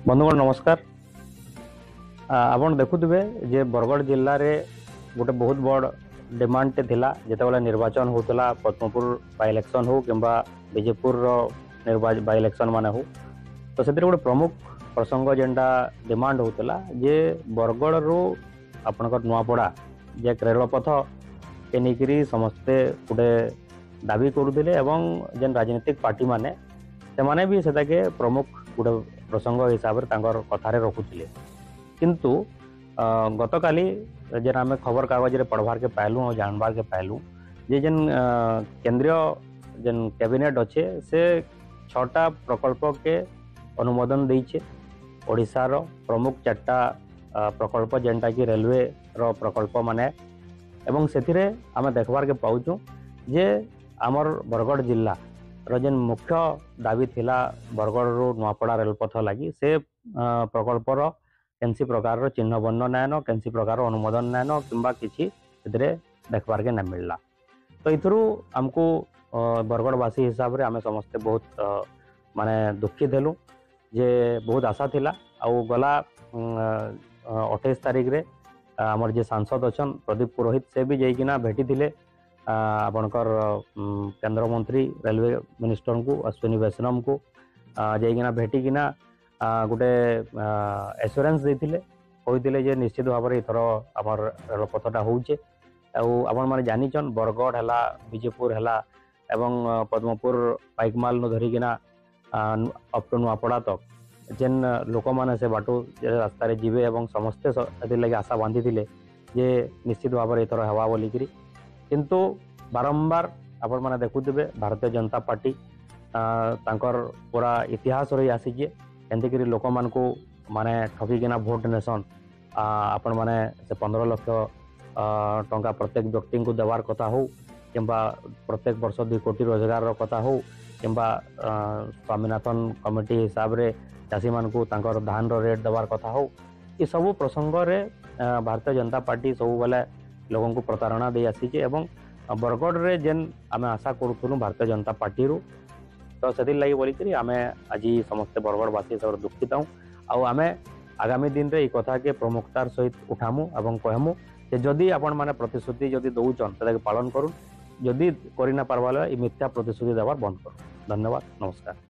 बंधुगण नमस्कार। आपण देखुवे जे बरगढ़ जिले में गोटे बहुत बड़ डिमांड टे थिला जिते निर्वाचन होता पद्मपुर बाय इलेक्शन हो कि विजयपुर बाय इलेक्शन मान हो तो से गोटे प्रमुख प्रसंग जेनटा डिमांड होता जे बरगढ़ रु आपणकर नुआपड़ा जे रेलपथ के नहीं समस्ते गोटे दाबी करुले एवं जेन राजनीतिक पार्टी माने से माने भी से प्रमुख गोटे प्रसंग हिसाब से कथार रखुले किंतु गत काली जेन आम खबर कागज रे पढ़वार के पाइलु और जानवार के पाइलु जे जेन केंद्रीय जेन कैबिनेट अच्छे से 6टा प्रकल्प के अनुमोदन देइछे। ओडिशार प्रमुख 4टा प्रकल्प जेनटा कि रेलवे रो प्रकल्प माने एवं सेथिरे आम देखबार के पाउछु जे आमर बरगढ़ जिला जेन मुख्य दाबी थिला बरगढ़ रु नुआपड़ा रेलपथ लगी से प्रकल्पर कैंसी प्रकार चिन्ह बन्न नायन कैंसी प्रकार अनुमोदन नायन किंबा किसी देखबार के ना मिलला। तो इथुरु आमको बरगढ़वासी हिसाब रे आमे समस्ते बहुत माने दुखित हेलु जे बहुत आशा थिला आउ गला 28 तारीख रे आमर जे सांसद अच्छन प्रदीप पुरोहित से भी जाइकिना भेटी थिले आपणकर केंद्र मंत्री रेलवे मिनिस्टर को अश्विनी वैष्णव को जाइकिना भेटिकिना गोटे एश्योरेंस देथिले कहते जे निश्चित भाव में इथर आमर रेलपथटा होचे आपण मैंने जानिछन बरगढ़ है विजयपुर है एवं पद्मपुर पाइकमाल नु धरिकिना अप टू नुआपड़ा तक जेन लोक मैंने से बाटू रास्तार जीवे एवं समस्ते लगे आशा बांधी थे जे निश्चित भाव में इथर हवा बोलिकी किंतु बारंबार आपण मैंने देखुवे भारतीय जनता पार्टी तांकर पूरा इतिहास रही आसीजे एमतीक लोक मान को माने ठकिकिना भोट नेसन आपण माने से 15 लाख टंका प्रत्येक व्यक्ति को देवार कथा हो कि प्रत्येक वर्ष 2 कोटी रोजगार कथा हो कि स्वामीनाथन कमिटी हिसाब रे चाषी मान को तांकर धान रो रेट देवार कथा हो ये सब प्रसंग रे भारतीय जनता पार्टी सब बेले लोगों को प्रतारणा दे आसीचे एवं बरगढ़ रे जेन आमे आशा करूथुनु भारतीय जनता पार्टी रू तो से लगी बोलिकी आमे आज समस्ते बरगढ़वासी सब दुखित हूँ आमे आगामी दिन रे कथा के प्रमुखतार सहित उठामु एवं कहमु कि जदि आपण माने प्रतिश्रुति जदि दौचन से पालन करूँ जदि करना पार्बार मिथ्या प्रतिश्रुति देवार बंद करूँ। धन्यवाद नमस्कार।